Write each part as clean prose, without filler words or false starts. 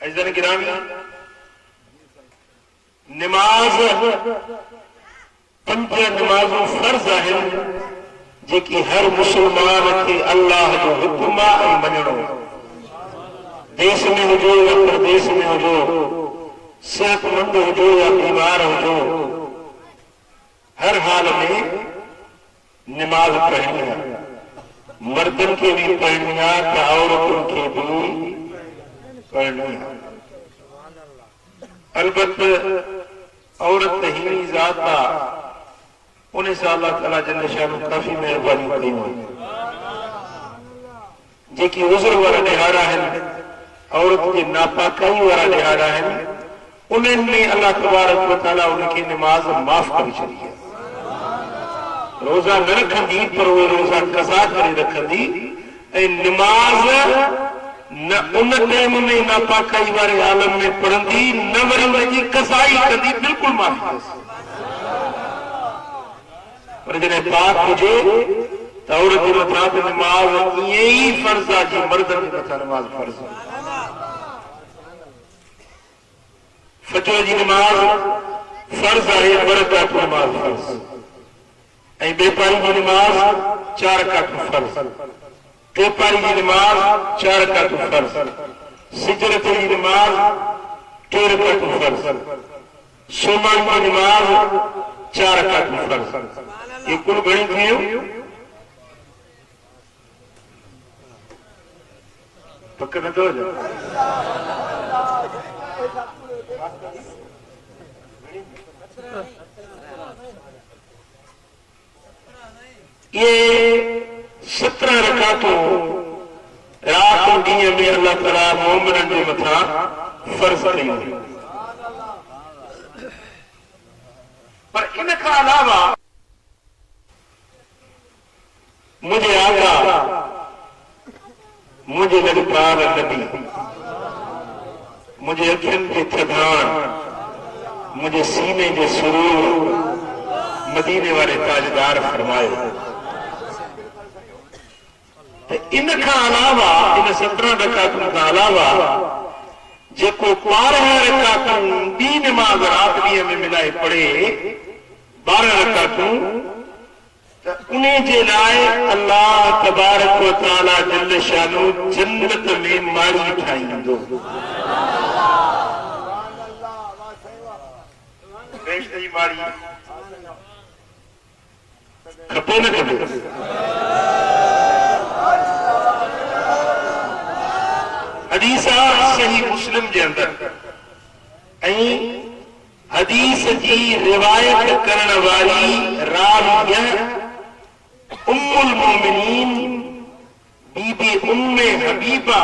अज़ीज़ान गिरामी, नमाज पंज नमाज़ूं फर्ज़ आहिनि जेकी हर मुसलमान के अल्लाह जो हुक्म आहे ऐं मञणो। देश में हुजो या प्रदेश में हुजो, सेहतमंद हुजो या बीमार हुजो, हर हाल में नमाज पढ़नी है। मर्दन के भी पढ़नी है तो औरतों के भी पढ़नी है। अलबत्त औरत ही ज़ाता उन्हें से अल्लाह ताला जल्ल शानु काफ़ी मेहरबानी कई हुई जेकी उज़र वारा ॾिहाड़ा आहिनि, औरत के नापाकाई वारा ॾिहाड़ा आहिनि, उन्हनि में अल्लाह तबारक व तआला उनखे नमाज माफ़ करे छॾी है। रोज़ा न रखंदी पर उहे रोज़ा कज़ा करे रखंदी ऐं नमाज न उन टाइम में नापाकाई वारे आलम में पढ़ंदी, न वरी उनजी कज़ाई कंदी, बिल्कुलु माफ़ी अथसि। पर जॾहिं पाक हुजे त औरत जे मथां त नमाज ईअं ई फर्ज़ आहे जीअं मर्दनि जे मथां नमाज फर्ज़ आहे। फजर जी नमाज फर्ज़ आहे, ॿ रकात नमाज फर्ज़, ऐं बेपारी जी नमाज 4 रकात फर्ज़, टेपारी जी नमाज 4 रकात फर्ज़, सिजरत जी नमाज 2 रकात फर्ज़, सुमन जी नमाज 4 रकात फर्ज़। ये कुल घणी थियूं? पक नथो हुजे? ये 17 रकातूं रात ऐं ॾींहं में अल्लाह ताला मोमिननि जे मथां फर्ज़ कयूं। पर इन खां अलावा मुझे आका, मुझे लॻपाल नबी, मुझे अखियुनि के थधाण, मुझे सीने जे सुरूर मदीने वाले ताजदार फरमायो। इन खां अलावा, इन 17 रकातुनि खां अलावा जेको 12 रकातूं ॿी नमाज़ रात ॾींहं में मिलाए पढ़े, 12 रकातूं, त उन जे लाइ अल्लाह तबारक व तआला जल्ल शानो जन्नत में माड़ी ठाहींदो। बेश्त जी माड़ी खपे न खपे? हदीस सही मुस्लिम जे अंदर ऐं हदीस जी रिवायत करण वारी राविया उम्मुल मोमिनीन बीबी उम्मे हबीबा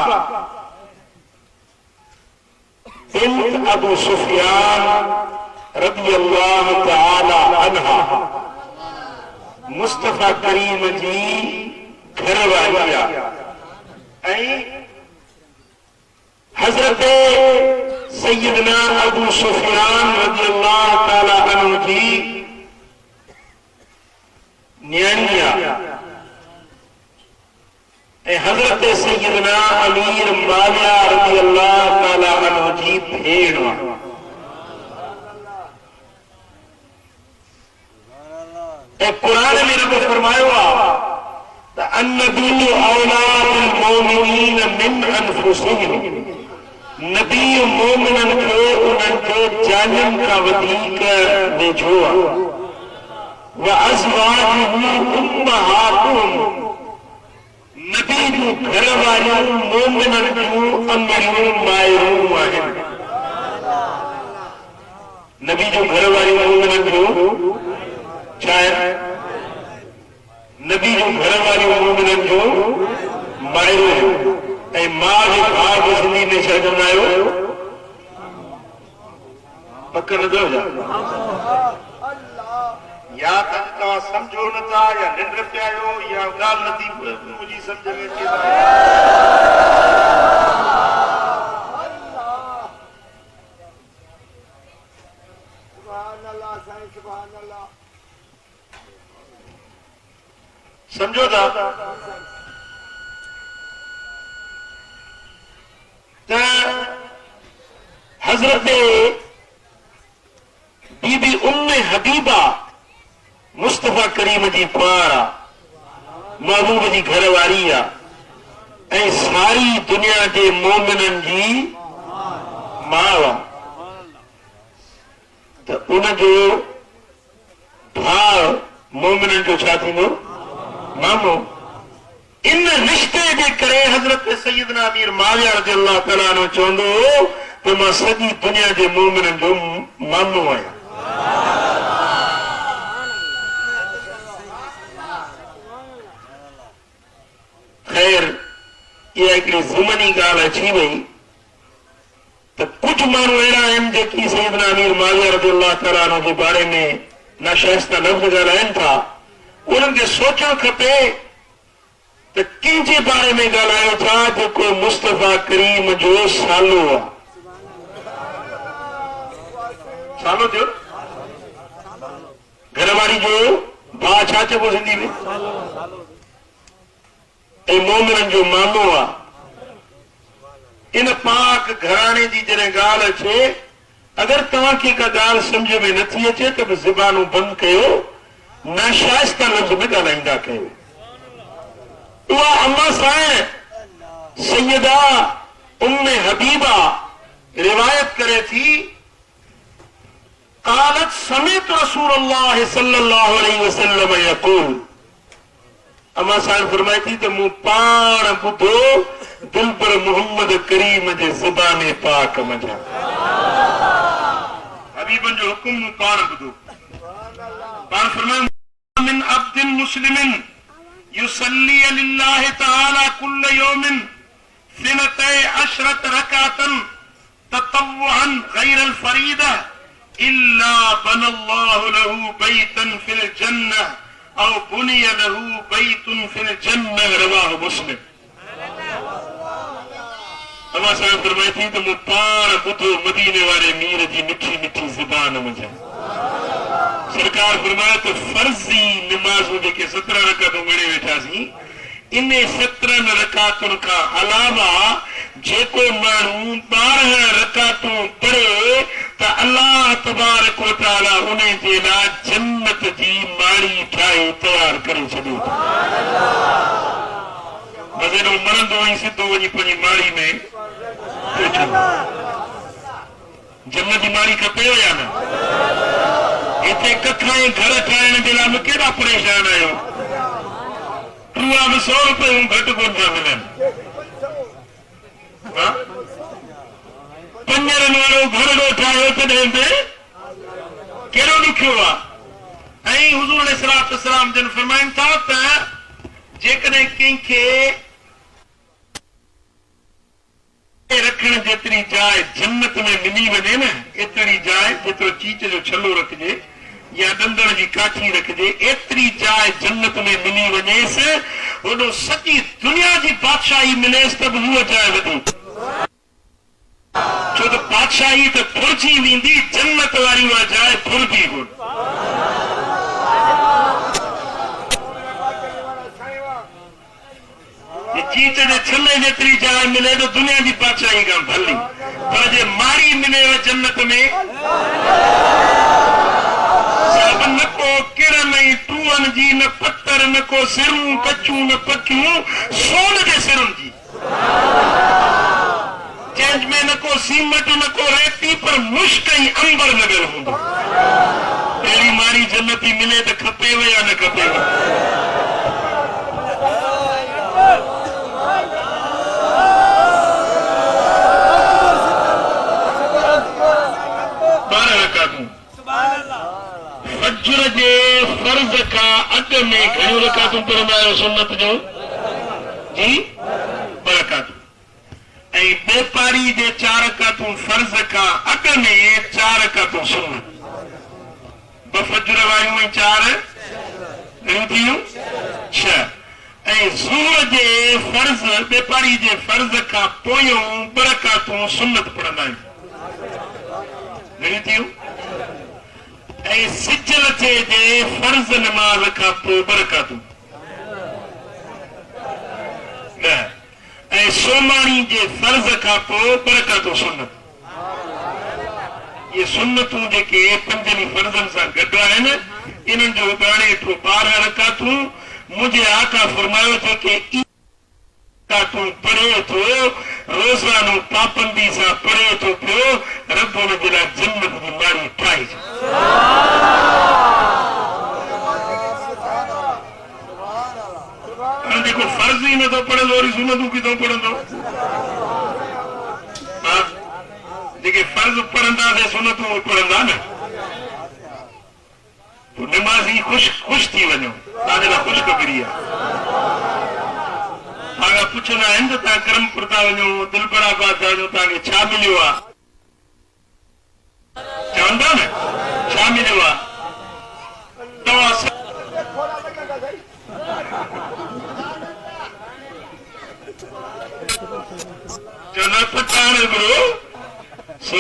बिन्त अबू सुफियान रज़ियल्लाहु तआला अन्हा मुस्तफा करीम जी घरवारी आहे ऐं हज़रत सैयदना अबू सुफियान रज़ियल्लाहु तआला अन्हु जी न्याणी आहे ऐं हज़रत सैयदना अमीर माविया रज़ियल्लाहु तआला अन्हु जी भेण आहे। ऐं क़ुरान में रब फरमायो आहे त अन्नबिय्यु औला बिल मोमिनीन मिन अनफुसिहिम, नबी मोमिनन खे उन्हनि जे जानियुनि खां वधीक वेझो आहे। व अज़वाजुहु उम्महातुहुम, नबी जूं घर वारियूं मोमिनन जूं अम्मियूं माइरूं आहिनि। नबी जूं घर वारियूं मोमिनन जूं छा आहे? नबी जूं घर वारियूं मोमिनन जूं माइरूं। ऐं मां जे भाउ खे सिंधी में छा चवंदा आहियो? पक नथो हुजे? या त तव्हां सम्झो नथा, या निंड पिया आहियो, या ॻाल्हि नथी मुंहिंजी सम्झ में अचे। समझो था त हजरत बीबी उम्मे हबीबा मुस्तफा करीम जी पार आ, महबूब जी घरवारी आ, ऐं सारी दुनिया के मोमिनन जी मां आ। तो उनजो भाउ मोमिनन जो छा थींदो? मामो। इन रिश्ते जे करे हजरत सैयदना अमीर माविया रज़ियल्लाहु तआला अन्हु चवंदो तो मां सॼी दुनिया जे मोमिनन जो मामो आहियां। खैर इहा हिकिड़ी ज़ुमनी ॻाल्हि अची वई त कुछ माण्हू अहिड़ा आहिनि जेकी सैयदना अमीर माविया रज़ियल्लाहु तआला अन्हु जे बारे में नाशाइस्ता लफ़्ज़ ॻाल्हाइनि था। उन्हनि खे सोचणु खपे त कंहिंजे बारे में ॻाल्हायो था जेको मुस्तफा करीम जो सालो आहे। सालो थियो घरवारी जो भाउ छा चइबो सिंधी में? ऐं मोमिनन जो मामो आहे। इन पाक घराणे जी जॾहिं ॻाल्हि अचे, अगरि तव्हांखे का ॻाल्हि सम्झ में नथी अचे त बि ज़ुबानूं बंदि कयो, नाशाइस्ता लफ़्ज़ में ॻाल्हाईंदा कयो। उहा अम्मा साईं सैयदा उम्मे हबीबा रिवायत करे थी, क़ालत समिअतु रसूलल्लाह सल्लल्लाहु अलैहि वसल्लम यक़ूल, अम्मा साईं फरमाई थी त मूं पाण ॿुधो दिलबर मोहम्मद करीम जे ज़ुबान पाक मंझां हबीबन जो हुकुम मूं पाण ॿुधो। पाण फरमायो मिन अब्दिन मुस्लिमिन युसल्ली लिल्लाहि तआला कुल्ल यौमिन सिनतै अशरत रकातन ततव्वुअन गैरल फरीदा इल्ला बनल्लाहु लहू बैतन फिल जन्नह औ बुनिय लहू बैतुन फिल जन्नह, रवाहु मुस्लिम। अम्मा साहिब फरमाई थी त मूं पाण ॿुधो मदीने वारे मीर जी मिठी मिठी ज़ुबान मंझां। सरकार फरमाया तो फर्जी नमाज़ूं जेके 17 रकातूं ॻणे वेठासीं, इन 17 रकातुनि खां अलावा जेको माण्हू 12 रकातूं पढ़े त अल्लाह तबारक व तआला उन जे लाइ जन्नत जी माड़ी ठाहे तयार करे छॾियो। बस एॾो मरंदो ऐं सिधो वञी पंहिंजी माड़ी में जन्नत जी माड़ी खपेव या न? हिते कथा घर ठाहिण जे लाइ बि केॾा परेशान आहियो। टूआ बि 100 रुपयूं घटि कोन था मिलनि। पंजरनि वारो घर ठाहियो तॾहिं बि कहिड़ो ॾुखियो आहे। ऐं हुज़ूर अलैहिस्सलातु वस्सलाम जन फरमाइनि था त जेकॾहिं कंहिंखे रखण जेतिरी जाइ जन्नत में मिली वञे न, एतिरी जाइ जेतिरो चीच जो छलो रखिजे या ॾंदड़ जी काठी रखिजे, एतिरी जाइ जन्नत में मिली वञेसि, होॾो सॼी दुनिया जी बादशाही मिलेसि त बि उहा जाइ वधी। छो त बादशाही त फुरजी वेंदी, जन्नत वारी उहा जाइ फुरजी कोन। चीच जे छले जेतिरी जाइ मिले तो दुनिया जी बादशाही खां भली, पर जे माड़ी मिलेव जन्नत में सब न को किरन ऐं टूअनि जी, न पत्थर, न को सिरूं कचूं, न पकियूं, सोन जे सिरुनि जी, जंहिंमें न को सीमेंट, न को रेती, पर मुश्क ऐं अंबर लॻल हूंदो। अहिड़ी माड़ी जन्नती मिले त खपेव या न खपेव? फज्र जे फर्ज़ खां अॻु में घणियूं रकातूं पढ़ंदा आहियो सुन्नत जो? जी 2 रकातूं। ऐं बेपारी जे 4 रकातूं फर्ज़ खां अॻु में 4 रकातूं सुन्नत। 2 फज्र वारियूं ऐं 4 घणियूं थियूं? 6। ऐं ज़ुहर जे फर्ज़, बेपारी जे फर्ज़ खां पोयों 2 रकातूं सुन्नत पढ़ंदा आहियूं। घणियूं थियूं? ऐं सिजल जे फर्ज़ नमाज़ खां पोइ 2 रकातूं। ऐं सोमाणी जे फर्ज़ खां पोइ 2 रकातूं सुन्नत। ये सुन्नतूं जेके पंजनि फर्ज़नि सां गॾु आहिनि इन्हनि जो उगाणे एतिरो 12 रकातूं मुंहिंजे आका फरमायो जेके तूं पढ़े थो रोज़ानो पाबंदी सां पढ़े थो पियो रब हुन जे लाइ जन्नत जी माड़ी ठाही हाणे जेको फर्ज़ ई नथो पढ़ंदो वरी सुन्नतूं किथां पढ़ंदो जेके फर्ज़ पढ़ंदासीं सुन्नतूं पढ़ंदा न पोइ निमाज़ी ख़ुशि थी वञो तव्हांजे लाइ ख़ुशख़बरी आहे अगर पुछंदा आहिनि त तव्हां करमपुर था वञो दिलबराबाद था वञो तव्हांखे छा मिलियो आहे चवंदा न छा मिलियो आहे तव्हां चवंदा पठाण गुरु सो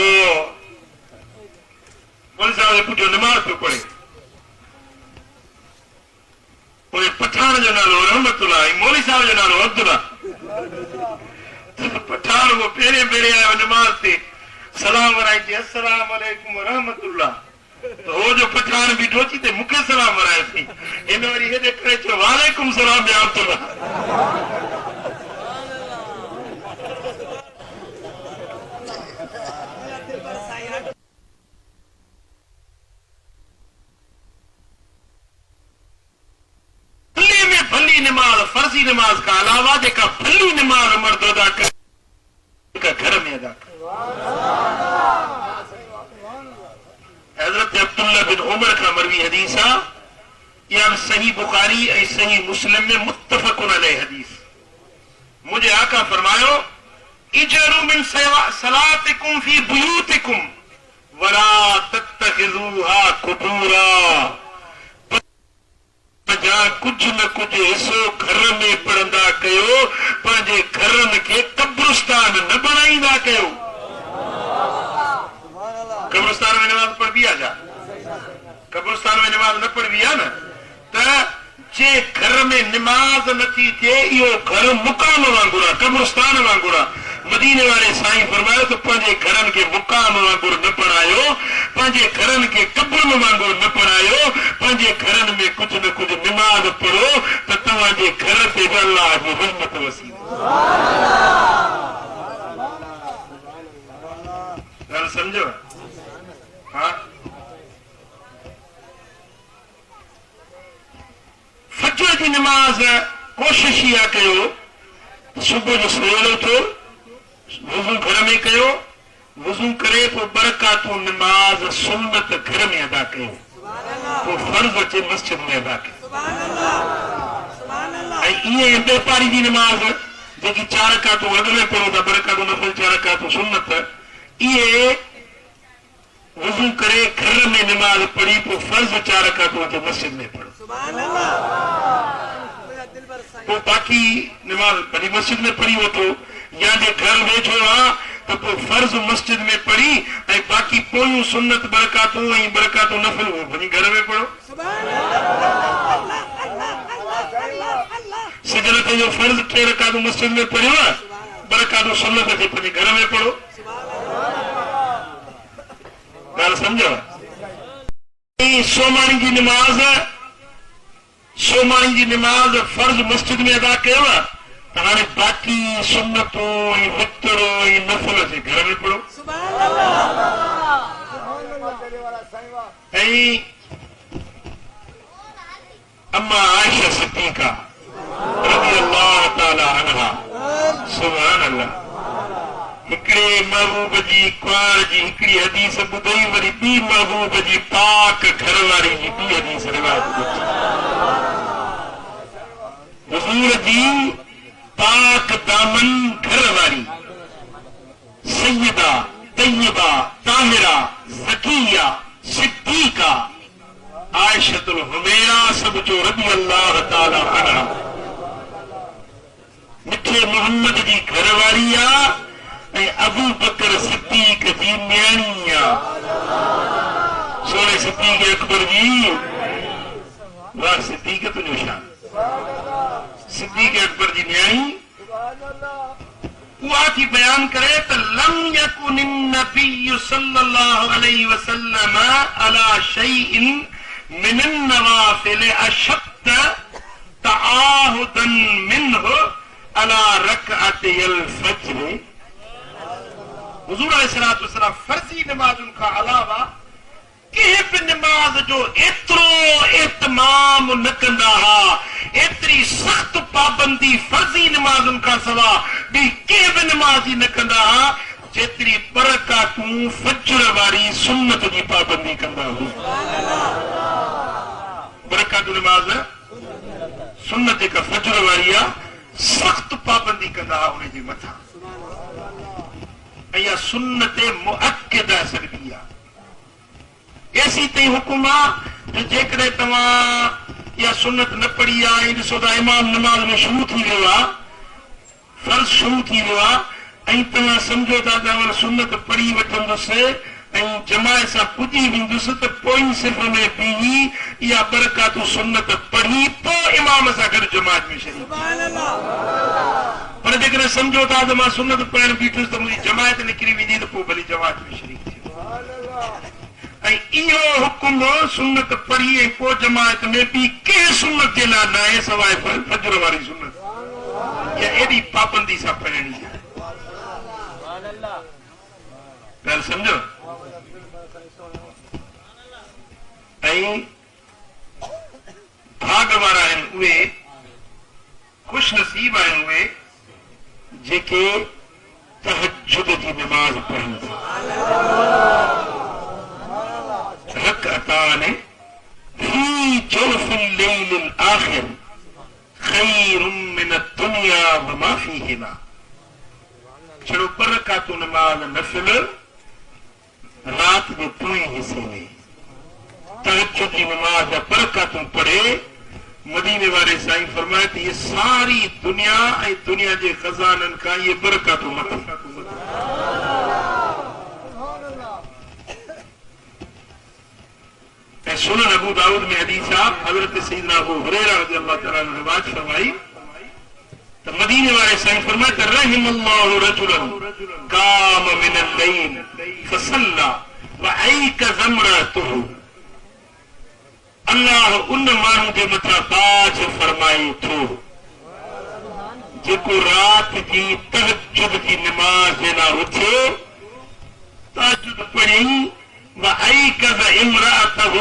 मौलवी साहब पुठियो नमाज़ पियो पढ़े पठान जो नालो रहमतुल्लाह मौलवी साहब जो नालो अब्दुल्ला पठान वो पहिरें भेरे आयो नमाज़ ते सलाम वराई थी अस्सलाम वालेकुम रहमतुल्लाह तो वो जो पठान भी डोची ते मूंखे सलाम वराए थी इन वरी हेॾे करे चयो वालेकुम सलाम या अब्दुल्ला नमाज फर्जी नमाज का अलावा जेका भली नमाज मर्द अदा कर घर में अदा कर हजरत अब्दुल्ला बिन उमर का मरवी हदीस या सही बुखारी ऐं सही मुस्लिम में मुत्तफकुन अलैहि हदीस मुझे आका फरमायो इजरू मिन सलातिकुम फी बुयूतिकुम वला तत्तखिजुहा कुबूरा कुछ न कुछ हिस्सो घर में पढ़ंदा कयो पंहिंजे घरनि खे कब्रिस्तान न बणाईंदा कयो कब्रिस्तान में नमाज पढ़बी आहे छा कब्रिस्तान में नमाज न पढ़बी आहे न त जे घर में नमाज नथी थिए इहो घर मुकाम वांगुरु आहे कब्रिस्तान वांगुरु आहे मदीने वाले साईं फरमायो त पंहिंजे घरनि खे मुकाम वांगुरु न पढ़ायो पंहिंजे घरनि खे कब्रनि वांगुरु न पढ़ायो पंहिंजे घरनि में कुझु न कुझु नमाज पढ़ो त तव्हांजे घर ते बि अल्लाह जी रहमत वसी ॻाल्हि सम्झो हा फजर जी नमाज कोशिश इहा कयो सुबुह जो सवेल उथो वुज़ू घर में कयो वुज़ू करे पोइ बरकातूं नमाज सुन्नत घर में अदा कयो पोइ फर्ज़ अचे मस्जिद में अदा कयो ऐं ईअं बेपारी जी नमाज जेकी 4 रकातूं अॻु में पढ़ो था बरकातूं नफ़ल 4 रकातूं सुन्नत इहे वुज़ू करे घर में नमाज पढ़ी पोइ फर्ज़ 4 रकातूं अचे मस्जिद में पढ़ो पोइ बाक़ी नमाज वरी मस्जिद में पढ़ी वठो या जे घर वेठो आहे त पोइ फर्ज़ मस्जिद में पढ़ी ऐं बाक़ी पोयूं सुन्नत बरकातूं ऐं बरकातूं नफ़िल वञी घर में पढ़ो सजन ते जो फर्ज़ 3 रकातूं मस्जिद में पढ़ियो आहे बरकातूं सुन्नत खे पंहिंजे घर में पढ़ो ॻाल्हि सम्झो सोमाणी जी नमाज फर्ज़ मस्जिद में अदा कयो आहे त हाणे बाक़ी सुन्नतूं ऐं वितरो ऐं नफ़ल जे घर में पढ़ो ऐं अम्मा आयशा सिद्दीक़ा रज़ी अल्लाह ताला अन्हा सुभान अल्लाह हिकिड़े महबूब जी कुंवार जी हिकिड़ी हदीस ॿुधई वरी ॿी महबूब जी पाक घर वारी जी ॿी हदीस रिवायत ॿुधी हुज़ूर जी पाक दामन घर वारी सैयदा तय्यबा ताहिरा ज़किया सिद्दीक़ा आयशतुल हुमैरा सब जो रज़ी अल्लाह ताला अन्हा मिठे मोहम्मद जी घर वारी आहे ऐं अबू बकर सिद्दीक़ जी न्याणी आहे सोने सिद्दीक़ अकबर जी वाह सिद्दीक़ तुंहिंजो शान सिद्दीक़ अकबर जी न्याणी उहा थी बयान करे त लम यकुनिन नबी सल्लल्लाहु अलैहि वसल्लम अला शैइन मिनन नवाफिल अशद्द तआहुदन मिनहु अला रकअतिल फज्र। हुजूर अलैहिस्सलातु वस्सलाम फर्जी नमाजुन का अलावा कंहिं बि नमाज जो एतिरो एतमाम न कंदा हा, एतिरी सख़्त पाबंदी फर्जी नमाजुनि खां सवा ॿी कंहिं बि नमाज़ी न कंदा हा जेतिरी बरकातूं फज्र वारी सुन्नत जी पाबंदी कंदा हुआ। बरकातूं नमाज सुन्नत जेका फज्र वारी आहे सख़्त पाबंदी कंदा हा उनजे मथां। ऐं इहा सुन्नत मुअक्किदा सघबी आहे। ऐसी तई हुकुम आहे जो जेकॾहिं तव्हां इहा सुन्नत न पढ़ी आहे ऐं ॾिसो त इमाम नमाज़ में शुरू थी वियो आहे, फर्ज़ शुरू थी वियो आहे ऐं तव्हां सम्झो था त सुन्नत पढ़ी वठंदुसि ऐं जमात सां पुॼी वेंदुसि त पोइ सिर्फ़ में बीही इहा बरकातूं सुन्नत पढ़ी पोइ इमाम सां गॾु जमात में शरीक। पर जेकॾहिं सम्झो था त मां सुन्नत पढ़णु बीठुसि त मुंहिंजी जमात निकिरी वेंदी त पोइ भली जमात में शरीक थी। ऐं इहो हुकुम सुन्नत पढ़ी ऐं पोइ जमात में ॿी कंहिं सुन्नत जे लाइ न आहे सवाइ फज्र वारी सुन्नत। इहा एॾी पाबंदी सां पढ़णी आहे। ॻाल्हि सम्झो। ऐं भाग वारा आहिनि उहे, खुश नसीब आहिनि उहे जेके तहज्जुद जी नमाज़ पढ़नि था। रकअतान फी जौफिल लैलिल आखिर खैरुम मिन दुनिया व मा फीहिमा। छड़ो बरकातूं नमाज़ नफ़िल रात जे पोएं हिस्से में तहज्जुद जी नमाज़ जा बरकातूं पढ़े। मदीने वारे साईं फरमाए त ये सारी दुनिया ऐं दुनिया जे खज़ाननि खां इहे बरकातूं मथां। सुनन अबू दाऊद में हदीस आहे हज़रत सैयदना अबू हुरैरा रज़ियल्लाहु तआला अन्हु रिवायत फरमाई त मदीने वारे साईं फरमाए त रहिमल्लाहु रजुलन काम मिनल लैल फसल्ला व ऐकज़ इम्रअतुहु। अल्लाह उन माण्हू जे मथां ताज फरमाए थो जेको रात जी तहज्जुद जी नमाज़ जे लाइ उथे, तहज्जुद पढ़ी ऐकज़ इम्रअतहु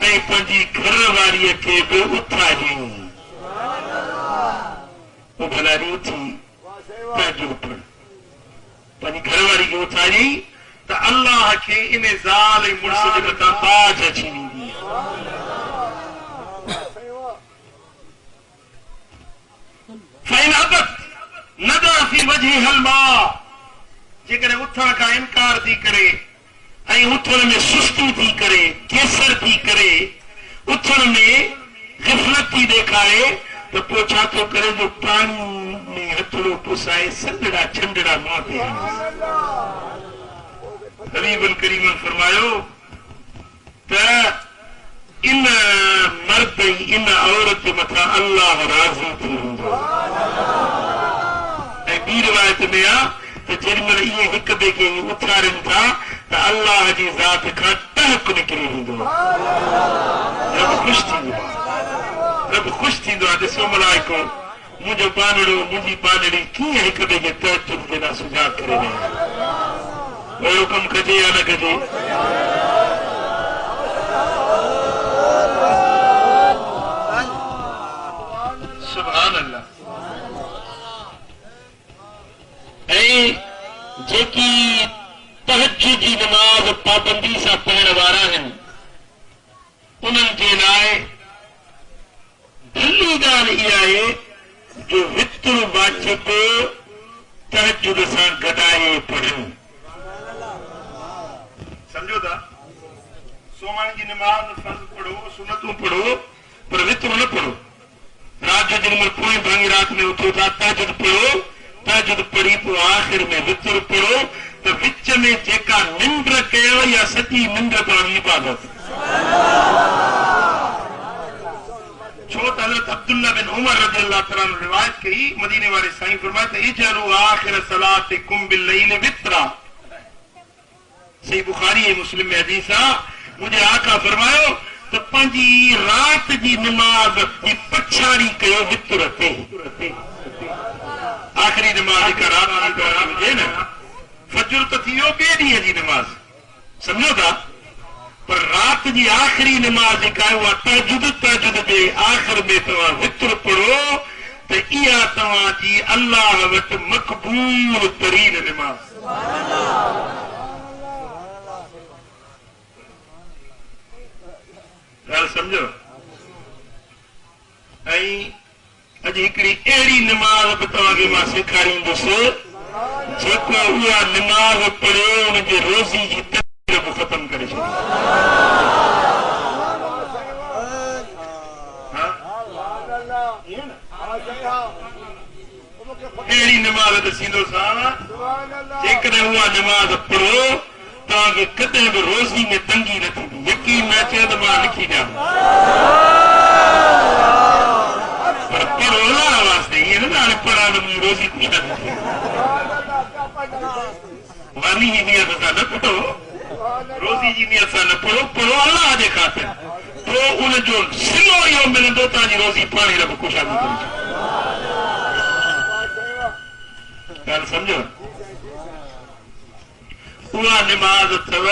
ऐं पंहिंजी घर वारीअ खे बि उथारियईं। पोइ भलारी उथी तहज्जुद पढ़ पंहिंजी घर वारी खे उथारियईं त अल्लाह खे इन ज़ाल ऐं मुड़ुस जे मथां ताज अची वेंदी। फ़इन अबत नदा फी वजहिल मा। जेकॾहिं उथण खां इनकार थी करे ऐं उथण में सुस्ती थी करे, केसर थी करे, उथण में ग़फ़लत थी ॾेखारे त पोइ छा थो करे जो पाणी में हथड़ो पुसाए संदड़ा छंडड़ा मुंहं ते हणे। हबीबुल करीमन फरमायो त इन मर्द इन औरत जे मथां अल्लाह राज़ी थी वेंदो। ऐं ॿी रिवायत में आहे त जेॾीमहिल इहे हिक ॿिए खे उथारिनि था त अल्लाह जी ज़ात खां टहक निकिरी वेंदो आहे। रब ख़ुशि थींदो आहे, रब ख़ुशि थींदो आहे। ॾिसो मलाइको मुंहिंजो बानड़ो मुंहिंजी बानड़ी कीअं हिक ॿिए खे तहज्जुद जे लाइ सुजाॻ करे रहिया आहिनि। अहिड़ो कमु कजे या न कजे? सुभान अल्लाह। ऐं जेकी तहज्जुद जी नमाज़ पाबंदी सां पढ़ण वारा आहिनि उन्हनि जे लाइ भली ॻाल्हि इहा आहे जो वित्र वाजिब तहज्जुद सां गॾाए पढ़नि। सम्झो था? सोमवार जी नमाज़ फर्ज़ पढ़ो, सुन्नतूं पढ़ो, पर वित्र न पढ़ो। रात जो जेॾीमहिल पोएं भाङी रात में उथो था तहज्जुद पढ़ो, तहज्जुद पढ़ी पोइ आख़िर में वित्र पढ़ो त विच में जेका निंड कयो या सॼी निंड तव्हांजी इबादत। छो त हज़रत अब्दुल्ला बिन उमर रज़ियल्लाहु तआला अन्हु रिवायत कई, मदीने वाले साईं फरमाए त इजरु आखिर सलातिकुम बिल लैल वित्रा। सही बुखारी ऐं मुस्लिम में हदीस आहे, मुंहिंजे आका फरमायो त पंहिंजी रात जी नमाज जी पछाड़ी कयो वित्र ते। आखिरी नमाज जेका रात जी हुजे न, फजर त थी वियो ॿिए ॾींहं जी नमाज, सम्झो था, पर रात जी आखिरी नमाज जेका आहे उहा तहजुद जे आख़िर में तव्हां वित्र पढ़ो त इहा तव्हांजी अल्लाह वटि मक़बूल तरीन नमाज। ॻाल्हि सम्झो। ऐं अॼु हिकिड़ी अहिड़ी नमाज़ बि तव्हांखे मां सेखारींदुसि जेको उहा नमाज़ पढ़े हुनजे रोज़ी जी तकलीफ़ बि ख़तम करे छॾी। अहिड़ी नमाज़ दसींदोसां, जेकॾहिं उहा नमाज़ पढ़ो तव्हांखे कॾहिं बि रोज़ी में तंगी न थींदी। यकीन न अचे त मां लिखी ॾियां, पर पढ़ो अलाह वास्ते, ईअं न हाणे पढ़ा न मुंहिंजी रोज़ी कुझु न थी। वानी जी नियत सां न पढ़ो, रोज़ी जी नियत सां न पढ़ो, पढ़ो अलाह जे ख़ातिर, पोइ उनजो सिलो इहो मिलंदो तव्हांजी रोज़ी पाण ई रब ख़ुशहाली करे। ॻाल्हि सम्झो। उहा नमाज अथव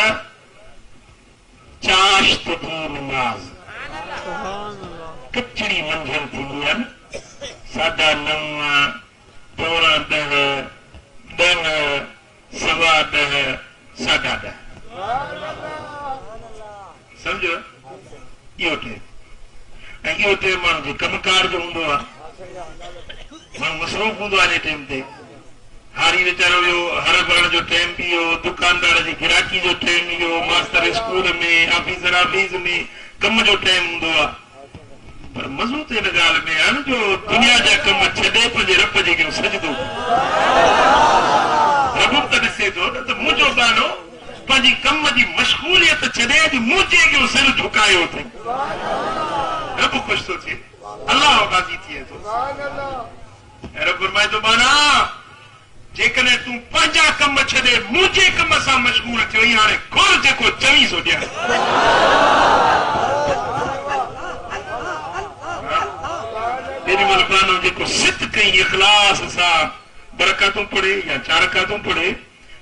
चाश्त जी नमाज। कचड़ी मंझंदि थींदी आहे न, 9:30, 9:45, 10, 10:15, 10:30, सम्झो इहो टाइम। ऐं इहो टाइम माण्हू जे कमकार जो हूंदो आहे, माण्हू मसरूफ़ हूंदो आहे इन टाइम ते। हारी वीचारो वियो, हर भरण जो टाइम बि इहो, दुकानदार जी गिराकी जो टाइम इहो, मास्टर स्कूल में, ऑफिसर ऑफिस में कम जो टाइम हूंदो आहे। पर मज़ो त हिन ॻाल्हि में आहे न जो दुनिया जा कम छॾे पंहिंजे रब जे अॻियां सजदो। रब त ॾिसे थो न त मुंहिंजो गानो पंहिंजी कम जी मशगूलियत छॾे अॼु मुंहिंजे अॻियां सिर झुकायो अथई। रब ख़ुशि थो थिए, अलाह राज़ी थिए थो। रब फरमाए थो बाना जेकॾहिं तूं पंहिंजा कम छॾे मुंहिंजे कम सां मशगूल थियो ई हाणे घुर जेको चवी सो ॾियां। तेॾी महिल बानो जेको सित कई इख़लास सां बरकतूं पढ़े या 4 रकातूं पढ़े,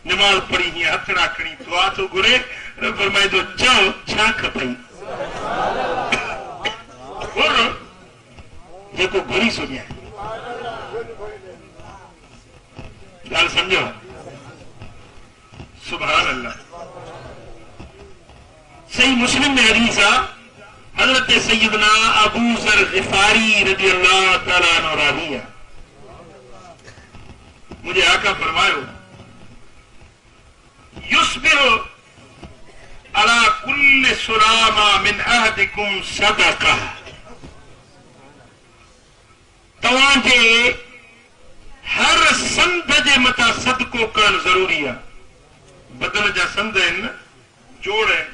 नमाज़ पढ़ी हीअं हथड़ा खणी दुआ थो घुरे, रब फरमाए थो चओ छा खपई। घुर जेको घुरी सो ॾियां। ॻाल्हि सम्झो। सुभान अल्लाह। सही मुस्लिम में हदीस आहे, हज़रत सैयदना अबू ज़र ग़िफ़ारी रज़ियल्लाहु तआला अन्हु रावी आहे। मुझे आका फरमायो युस्बिहु अला कुल्लि सुलामा मिन अहदिकुम सदका। तव्हांजे हर संद जे मथां सदको करणु ज़रूरी आहे। बदन जा संद आहिनि न, जोड़ आहिनि,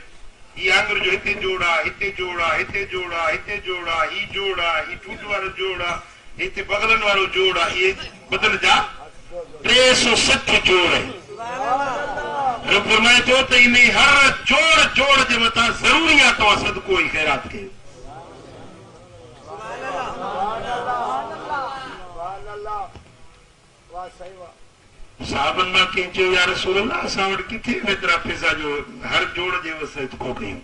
हीअ आंगुर जो हिते जोड़ आहे, हिते जोड़ आहे, हिते जोड़ आहे, हिते जोड़ आहे, हीअ जोड़ आहे, हीअ ठूट वारो जोड़ आहे, हिते बगलनि वारो जोड़ आहे, इहे बदन जा 360 जोड़ आहिनि। रब फरमाए थो त इन हर जोड़ जे मथां ज़रूरी आहे तव्हां सदको ऐं ख़ैरात कयो। साहबनि मां कंहिं चयो या रसूल अल्लाह असां वटि किथे एतिरा पैसा जो हर जोड़ जे सदको कयूं।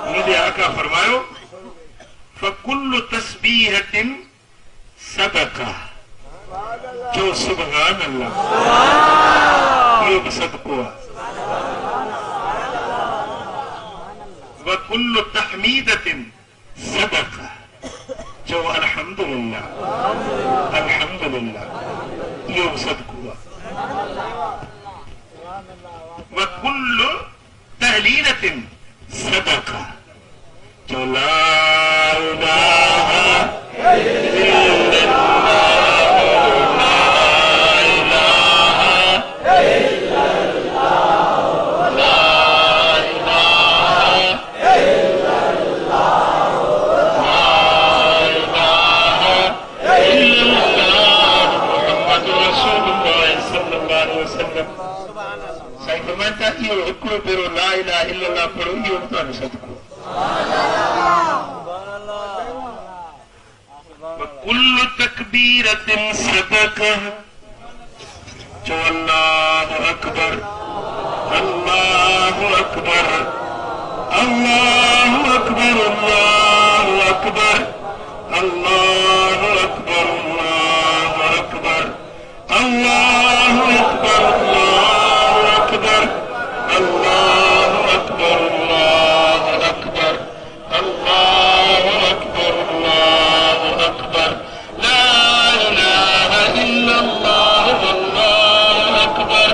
मुंहिंजे आका फरमायो फकुल्लु तस्बीहतिन सदका। जो सुभान अल्लाह, इहो बि सदको आहे। वकुल्लु तहमीदतिन सदका। जो अल्हम्दुलिल्लाह, अल्हम्दुलिल्लाह, इहो बि सदको आहे। वकुल्लु तहलीलतिन सदका। जो ला इलाहा इल्लल्लाह, ला इलाहा इल्लल्लाह, ला इलाहा तकबीरतिन सदक जो अल्लाहु अकबर अल्लाहु अकबर अल्लाहु अकबर अल्लाहु अकबर अल्लाहु अकबर अल्लाहु अकबर अल्लाहु अकबर अल्लाहु अकबर अल्लाहु अकबर अल्लाहु अकबर अल्लाहु अकबर अल्लाहु अकबर ला इलाहा इल्लल्लाह अल्लाहु अकबर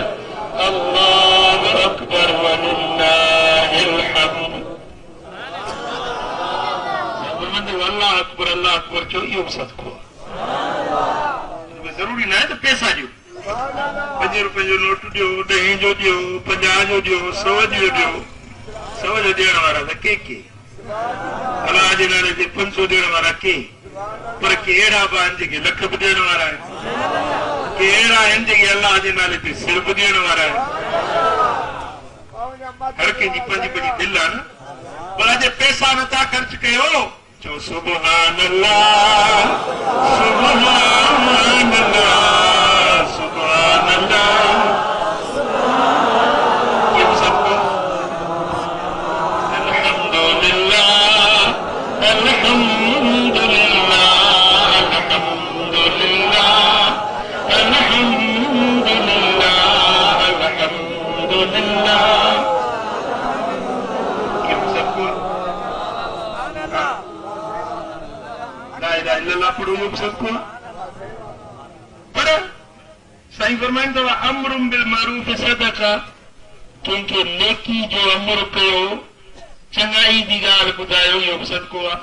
अल्लाहु अकबर वलिल्लाहिल हम्द। अल्लाह अकबर चो इहो बि सदको ज़रूरी न आहे त पैसा ॾियो, 5 रुपए जो नोट ॾियो, 10 जो ॾियो, 50 जो ॾियो, 100 जो ॾियो। 100 जो ॾियण वारा त के अलाह जे नाले ते 500 ॾियण वारा के, पर के अहिड़ा बि आहिनि जेके लख बि ॾियण वारा आहिनि, के अहिड़ा आहिनि जेके अलाह जे नाले ते सिर बि ॾियण वारा आहिनि। हर कंहिंजी पंहिंजी पंहिंजी दिलि आहे न, पर अॼु पैसा नथा ख़र्च कयो, चओ सुभान अल्लाह सुभान अल्लाह सुभान अल्लाह। ये सबको अल्हम्दुलिल्लाह अल्हम्दुलिल्लाह अल्हम्दुलिल्लाह अल्हम्दुलिल्लाह अल्हम्दुलिल्लाह। ये सबको अल्लाह पढ़ो योग सबको। पर साईं फरमाइनि अथव अमरुम बिल मारूफ सदका, कंहिंखे नेकी जो अमर कयो, चङाई जी ॻाल्हि ॿुधायो, इहो बि सदको आहे।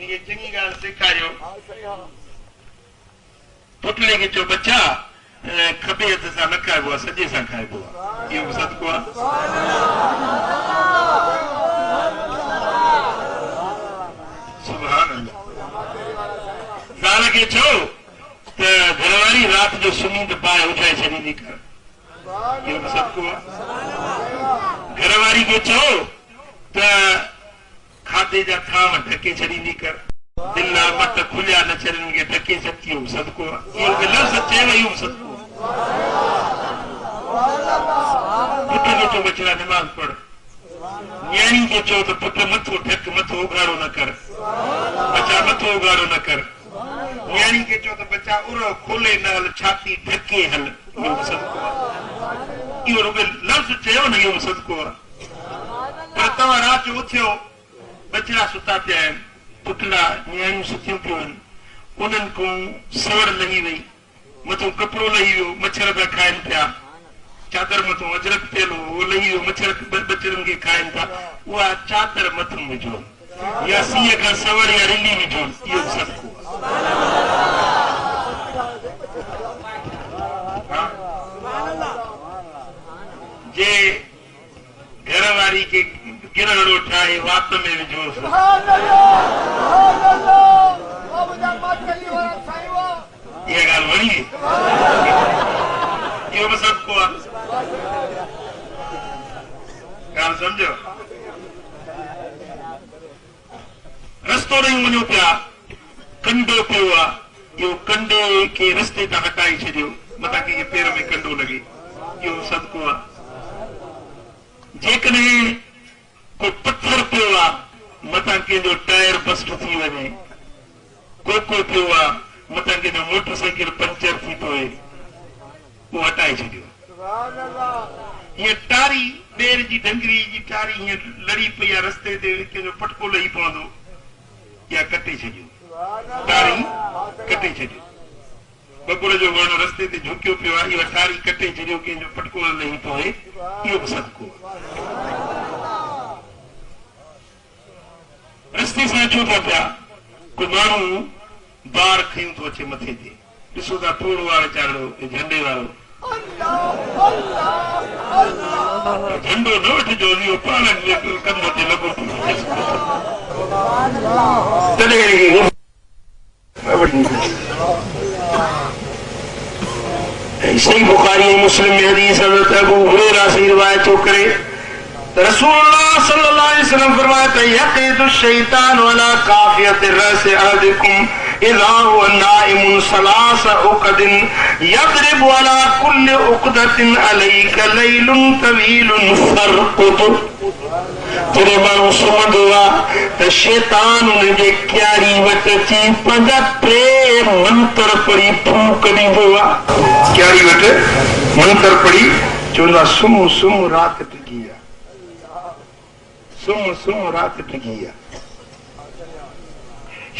इहे चङी ॻाल्हि सेखारियो। पुटले खे चओ बच्चा खॿे हथ सां न खाइबो आहे, सॼे सां खाइबो आहे, इहो बि सदको आहे। ज़ाल खे चओ त घरवारी राति जो सुम्ही त पाए उठाए छॾींदी कर, इहो बि सदको आहे। घरवारी खे चओ त खाधे जा थांव ढके छॾींदी कर, दिला मट खुलिया न छॾनि खे ढके छॾ, इहो बि सदको आहे। इहो बि लफ़्ज़ चयव, इहो बि सदको आहे। पुट खे चओ बचड़ा निमाज़ पढ़, न्याणी खे चओ त पुट मथो ढक, मथो उघाड़ो न कर, बच्चा मथो उघाड़ो न कर। न्याणी खे चओ त बच्चा उर खोले न हल, छाती ढके हल, इहो बि सदको आहे। इहो रुॻो लफ़्ज़ चयो न, इहो बि सदको आहे। पर तव्हां राति जो उथियो, बचड़ा सुता पिया आहिनि, पुतला न्याणियूं सुतियूं पियूं आहिनि, उन्हनि खां सवड़ लही वई, मथो कपिड़ो लही वियो, मच्छर पिया खाइनि पिया, चादर मथो अजरक पियल हो, उहो लही वियो, मच्छर बचड़नि खे खाइनि था, उहा चादर मथां विझो या सीअ खां सवड़ या रिली विझो, इहो बि सदको आहे। जे घर वारी खे किरड़ो ठाहे वात में विझो, इहा ॻाल्हि वणी, इहो बि सदको आहे। ॻाल्हि सम्झो। रस्तो ॾेई वञो पिया, कंडो पियो आहे, इहो कंडे खे रस्ते तां हटाए छॾियो, मथां कंहिंखे पेर में कंडो लॻे, इहो सदको आहे। जेकॾहिं को पत्थर पियो आहे, मथां कंहिंजो टायर बस्ट थी वञे, कोको पियो आहे, मथां कंहिंजो मोटरसाइकिल पंचर थी पवे, उहो हटाए छॾियो। हीअ टारी ॿेर जी डंगरी जी टारी हीअं लड़ी पई आहे रस्ते ते, कंहिंजो पटको लही पवंदो, इहा कटे छॾियो, टारी कटे छॾियो। बबुल जो वण रस्ते ते झुकियो पियो आहे, इहा टारी कटे छॾियो, कंहिंजो पटको लही पवे, इहो बि सदको। रस्ते सां अचो था पिया, कोई माण्हू बार खयूं थो अचे मथे ते, ॾिसो था टोड़ वारो चाढ़ो, झंडे वारो झंडो न वठिजो, इहो पाण कंध ते लॻो पियो। सही बुखारी मुस्लिम में हदीस हज़रत अबू हुरैरा से रिवायत करे रसूलुल्लाह सल्लल्लाहु अलैहि वसल्लम फरमाते यक़ीदु शैतान वला काफियति रस अहदिकुम इज़ा हुवा नाइमुन सलास उक़दिन यज़रिबु अला कुल्लि उक़दतिन अलैका लैलुन तवीलुन फरक़ुद। तेरे माण्हू सुम्हंदो आहे त शैतान उन जे क्यारी वटि अची पंहिंजा टे मंत्र पढ़ी फूक ॾींदो आहे। क्यारी वटि मंत्र पढ़ी चवंदो आहे सुम्ह सुम्ह राति टिकी आहे, सुम्ह सुम्ह राति टिकी आहे।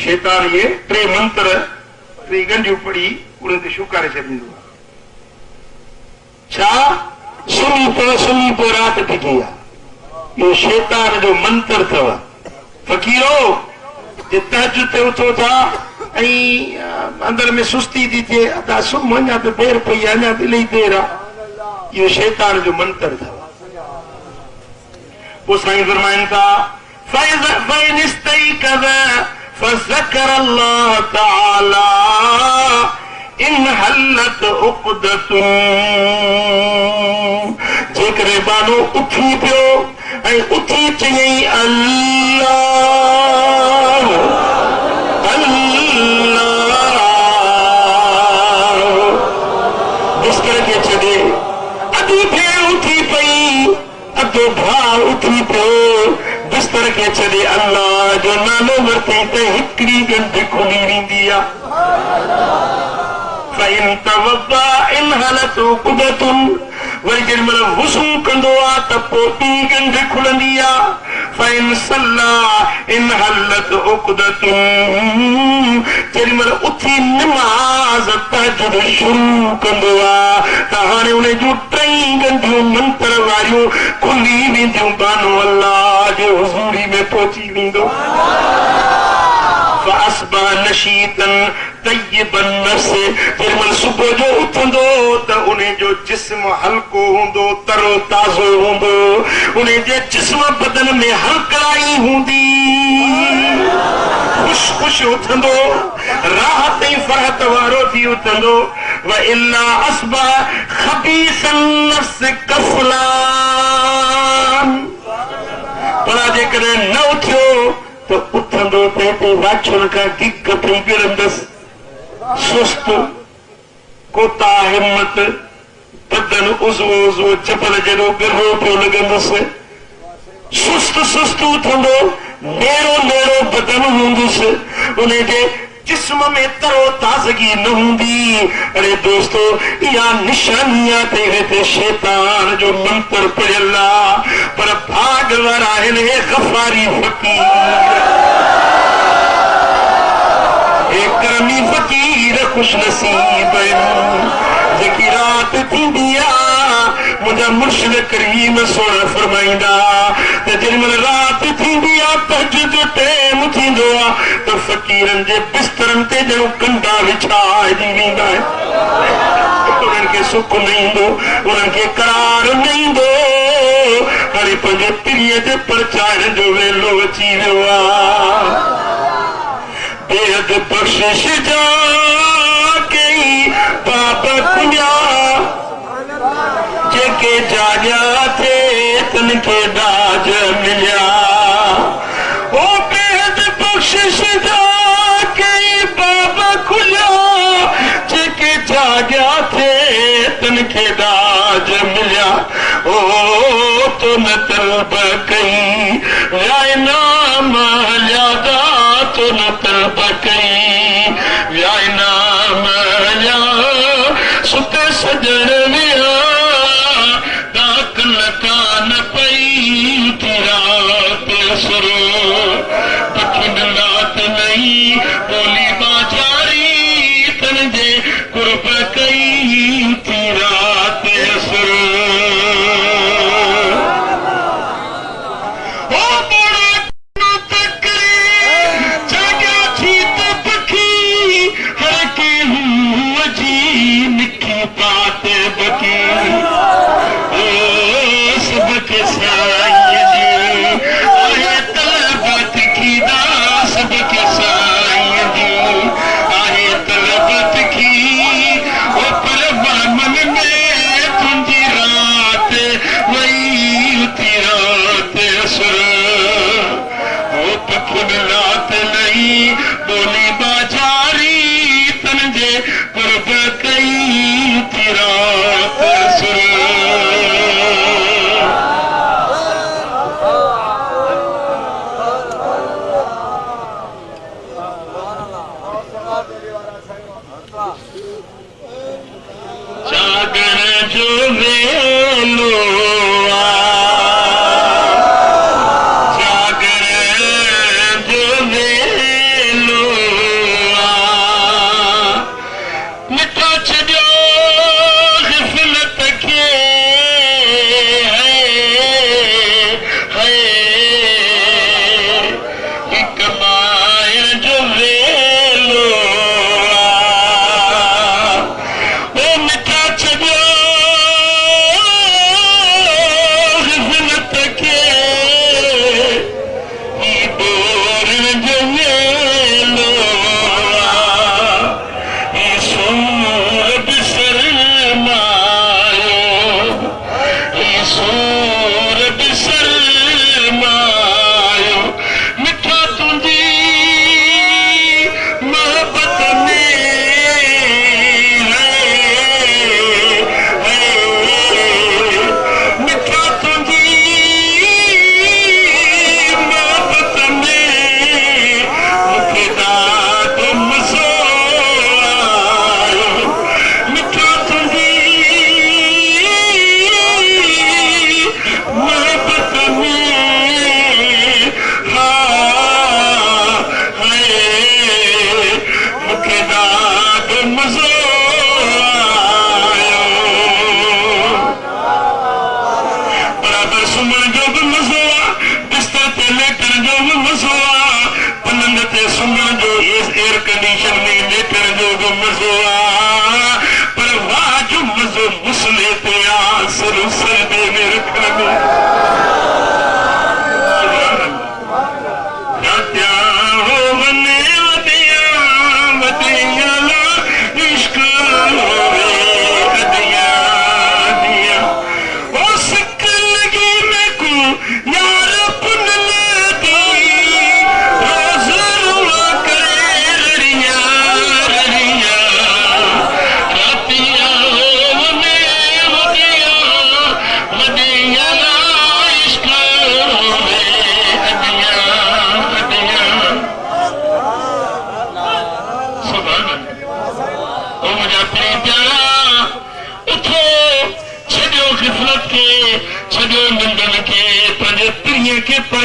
शैतान ये टे मंत्र टे गंढियूं पढ़ी उन ते शुकारे छॾींदो आहे। छा सुम्ही पियो राति टिकी आहे। ये शैतान जो मंत्र अथव। फ़कीरो जे तहज्जुद ते उथो था ऐं अंदर में सुस्ती थी थिए अदा सुम्ह अञा त देर पई आहे, अञा त इलाही देर आहे। इहो शैतान जो मंत्र अथव। पोइ साईं फरमाइनि था फ़इन इस्तयक़ज़ फ़ज़कर अल्लाह तआला इन हल्लत उक़दतुन। जेकॾहिं बानो उथी पियो ऐं उथी चयई अल्लाह अल्लाह, बिस्तर खे छॾे अधु भेण उथी पई, अधु भाउ उथी पियो, बिस्तर खे छॾे अल्लाह जो नालो वरितई त हिकिड़ी ॻंढि खुली वेंदी आहे। फ़इन तवद्दा इन हलत उक़दतुन, वरी जेॾीमहिल वुज़ू कंदो आहे त पोइ ॿी ॻंढि खुलंदी आहे। फ़इन सल्ला इन हलत उक़दतुन, जेॾीमहिल उथी निमाज़ तहज्जुद शुरू कंदो आहे त हाणे उन जूं टई ॻंढियूं मंत्र वारियूं खुली वेंदियूं, बानो अल्लाह जे हुज़ूरी में पहुची वेंदो। फ़अस्बह नशीतन तय्यबन नफ्स, जेॾीमहिल सुबुह जो उथंदो त उन जो जिस्म हल्को हूंदो, तरो ताज़ो हूंदो, उन जे जिस्म बदन में हलकड़ाई हूंदी, ख़ुशि ख़ुशि उथंदो, राहत ऐं फ़रहत वारो थी उथंदो। व इल्ला अस्बह ख़बीसन नफ्स कफ़लान, पर जेकॾहिं न उथियो तो उथंदो त हिते वाछुनि खां गिग पई गिरंदसि, सुस्त कोता हिम्मत, बदन उज़वो जबल जहिड़ो गिरो पियो लॻंदुसि, सुस्त सुस्त उथंदो, नेरो नेरो बदन हूंदुसि, उन जे जिस्म में तरो ताज़गी न हूंदी। अरे दोस्तो इहा निशानी आहे त हिते शैतान जो मंत्र पढ़ियल आहे, पर भाग वारा आहिनि हे गफ़ारी फ़कीर, हे करमी फ़कीर ख़ुशनसीब आहिनि जेकी राति थींदी आहे। मुंहिंजा मुर्शिद करीम सोना फरमाईंदा त जेॾीमहिल राति थींदी आहे तहज्जुद जो टाइम थींदो आहे त फ़कीरनि जे बिस्तरनि ते ॼणो कंडा विछाइजी वेंदा आहिनि। उन्हनि खे सुख न ईंदो, उन्हनि खे करार न ईंदो। हाणे पंहिंजे पीढ़ीअ जे परचाइण जो वेलो अची वियो आहे। बेहद बख़्शिश जा कई पाप कुंजा, जेके जाॻिया थे तन खे ॾाज मिलिया। ओ बेहद बख़्शिश जा कई पाप खुलिया, जेके जाॻिया थे तन खे ॾाज मिलिया। ओ तो न तलब कई व्याय नाम हलियादा, तो न तलब कई व्याय नाम हलिया, सुते सजण विया दाक लकान पई रात असरो, पखिन रात नहीं बोली बाजारी तन जे कुर्ब कई थी रात असरो। सबके साईं जी आहे तल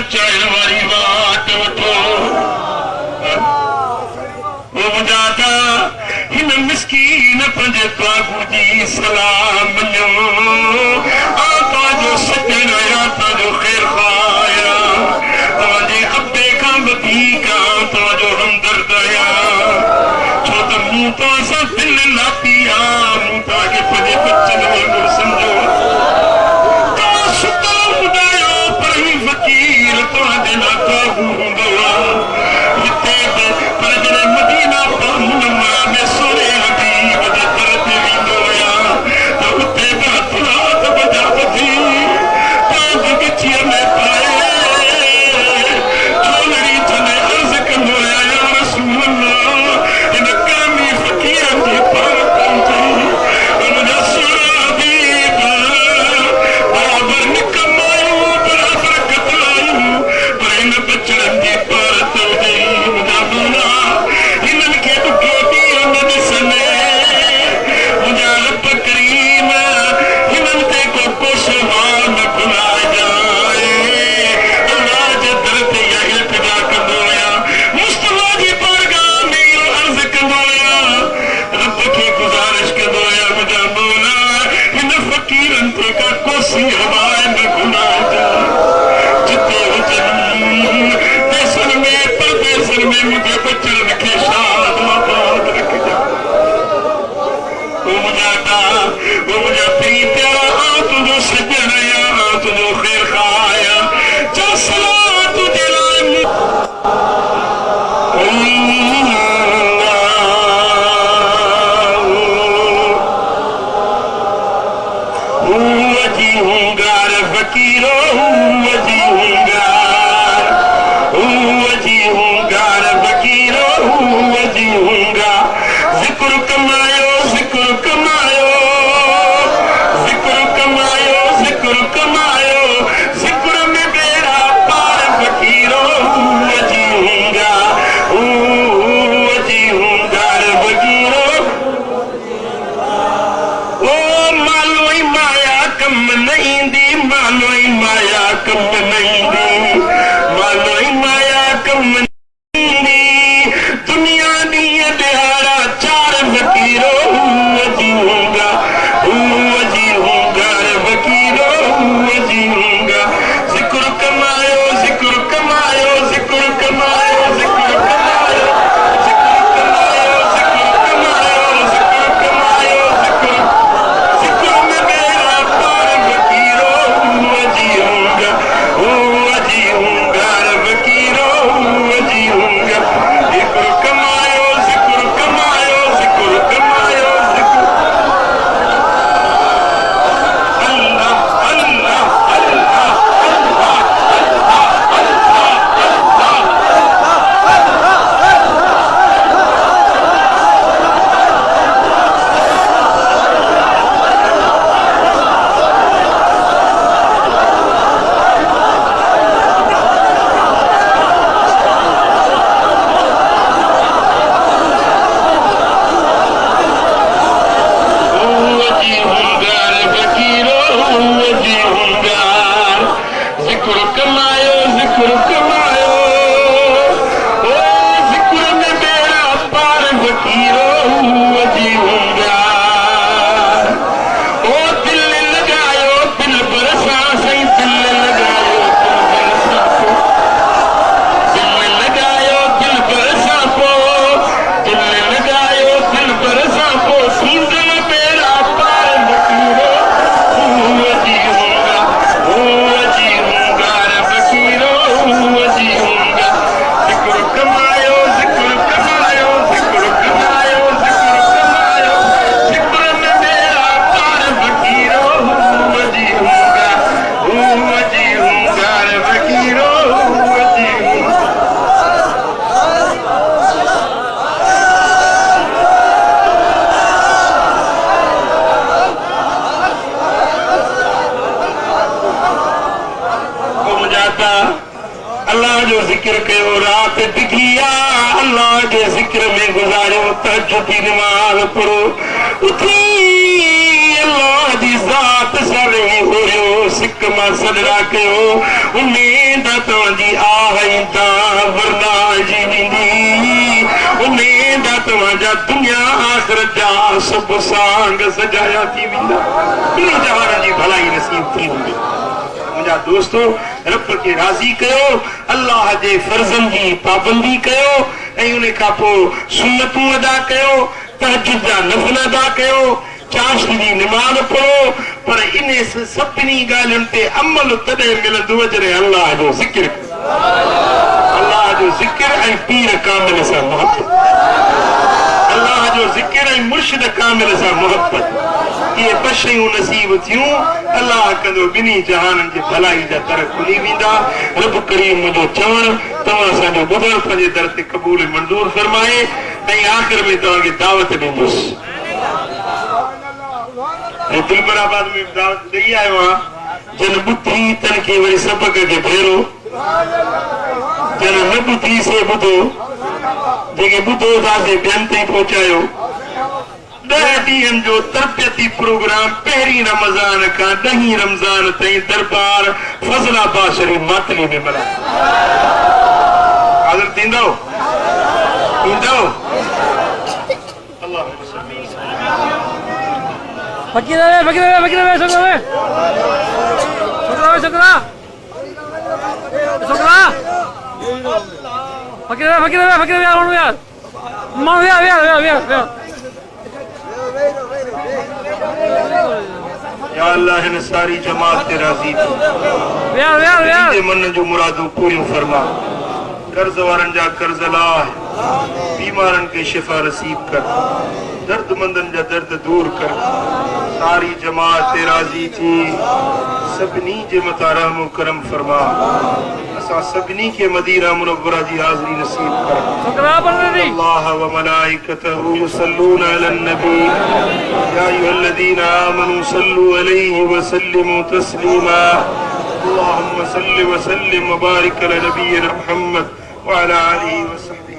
बचाने वाली बात वठो वो बुझाता हिन मिस्कीन पंजे बाबू जी सलाम मनो आता जो सजन आया जो खैर खाया तवाजे अब्बे का वधीका तवाजो हमदर्द आया छो त मूं तो असां दिल ना पिया मूं तव्हांखे पंहिंजे बच्चन वांगुरु सम्झो तव्हां सुतल ॿुधायो पर ही वकील तव्हांजे लाइ काबू हूंदो आहे हिते बि पर जॾहिं मदीना मुनव्वरा में सोने हबीब जे दर ते वेंदो हुया त उते बि हथ रात बजा ॿधी पांच गिचीअ में पाए चोलड़ी छॾे अर्ज़ कंदो हुया या रसूल अल्लाह हिन कामी फ़क़ीर जे पार पहुची मुंहिंजा सोना हबीब बराबर निकमायूं बराबर कतलायूं पर हिन बचड़नि जे पार ते मुंहिंजा मौला हिननि खे ॾुखियो ॾींहं न ॾिसंदे मुंहिंजा रब करीम हिननि ते को कोशवार न घुराइजाए अल्लाह जे दर ते इहा इल्तिजा कंदो आहियां मुस्तफ़ा जी बारगाह में इहो अर्ज़ कंदो आहियां रब खे गुज़ारिश कंदो आहियां मुंहिंजा मौला हिन फ़क़ीरनि ते का कोसी हवाए न घुराइजाए जिते हुजनि देसनि में परदेसनि में मुंहिंजे बचड़नि खे शाद आबाद रखिजा वो मुंहिंजा पीउ प्यारा तुंहिंजो सजण आहियां तुंहिंजो ख़ैर ख़ाह आहियां जा सलाह तुंहिंजे लाइ जी हूंगार फ़क़ीरो जी हूंगार जी हूंगार फ़क़ीरो जी हूंगार ज़िक्र कमायो ज़िक्र कमायो ज़िक्र कमायो ज़िक्र कमायो ज़िक्र में बेड़ा पार फ़क़ीरो जी हूंगार फ़क़ीरो ओ मालो ई माया कम न ईंदी मालो ई माया कम न ईंदी मालो ई माया कम न ईंदी दुनिया ॾींहं ॾिहाड़ा चार फ़क़ीरो जी हूंगार फ़क़ीरो जी हूंगार ज़िक्र कमायो ज़िक्र कमायो ज़िक्र कमायो ज़िक्र कमायो ज़िक्र कमायो ज़िक्र कमायो ज़िक्र कमायो ज़िक्र में बेड़ा पार फ़क़ीरो जी हूंगार फ़क़ीरो जी हूंगार ज़िक्र कमायो ज़िक्र कमायो ज़िक्र कमायो अल्लाह अल्लाह अल्लाह जी हूंगार फ़क़ीरो जी हूंगार ज़िक्र कमायो ज़िक्र कमायो ओ ज़िक्र में बेड़ा पार फ़क़ीरो जी हूंगार ओ दिल लगायो दिल बरसां सही दिल लगायो दिल लगायो दिल बरसां दिल लगायो दिल बरसां सींद में बेड़ा पार फ़क़ीरो जी हूंगार फ़क़ीरो जी हूंगार ज़िक्र कमायो ज़िक्र कमायो ज़िक्र कमायो ज़िक्र कमायो ज़िक्र में बेड़ा पार फ़क़ीरो जी हूंगार फ़क़ीरो जी हूंगार अल्लाह जो ज़िक्र कयो रात डिघिया अल्लाह के ज़िक्र में गुज़ारियो तहज्जुद की नमाज़ पढ़ो उथी अल्लाह दी ज़ात सां वेही हुयो सिक मां सदरा कयो उम्मीद तव्हांजी आहईंदा वरना जी वेंदी उम्मीद तव्हांजा दुनिया आख़िरत जा सब सांग सजाया थी वेंदा ॿिन्ही जहान जी भलाई नसीब थी वेंदी मुंहिंजा दोस्तों रब खे राज़ी कयो अल्लाह जे फर्ज़न जी पाबंदी कयो ऐं उन खां पोइ सुन्नतूं अदा कयो तहज्जुद जा नफ़िल अदा कयो चाशनी जी निमाज़ पढ़ो पर इन सभिनी ॻाल्हियुनि ते अमल तॾहिं मिलंदो जॾहिं अल्लाह जो ज़िक्र अल्लाह जो ज़िक्र ऐं पीर कामिल सां मोहबत अल्लाह जो ज़िक्र ऐं मुर्शिद कामिल सां मोहबत ये ॿ शयूं नसीब थियूं अल्लाह कंदो ॿिन्ही जहाननि जे भलाई जा दर खुली वेंदा रब करीम मुंहिंजो चवण तव्हां असांजो ॿुधण पंहिंजे दर ते क़बूल मंज़ूर फरमाए ऐं आख़िर में तव्हांखे दावत ॾींदुसि दिलबराबाद में दावत ॾेई आयो आहियां जन ॿुधी तन खे वरी सबक खे फेरो जन न ॿुधी से ॿुधो जेके ॿुधो था से ॿियनि ताईं पहुचायो 10 ॾींहंनि जो तरबियती प्रोग्राम पहिरीं रमज़ान खां 10 रमज़ान ताईं दरबार फज़लाबाद शरीफ मातली में मल्हायो हाज़िर थींदो अल्लाह फकीर या अल्लाह हिन सारी जमात ते राज़ी थी मन जो मुरादूं पूरियूं फरमा कर्ज वारनि जा कर्ज लाह बीमारनि खे शिफ़ा नसीब कर दर्दमंदनि जा दर्द दूर कर सारी जमात ते राज़ी थी सभिनी जे मथां रहम करम फरमा असां सभिनी खे मदीना मुनव्वरा जी हाज़िरी नसीब कर अल्लाह व मलाइकतहु युसल्लूना अलन नबी या अय्युहल्लज़ीना आमनू सल्लू अलैहि व सल्लिमू तस्लीमा अल्लाहुम्मा सल्लि व सल्लिम व बारिक अला नबिय्यिना मुहम्मद व अला आलिहि व सहबिहि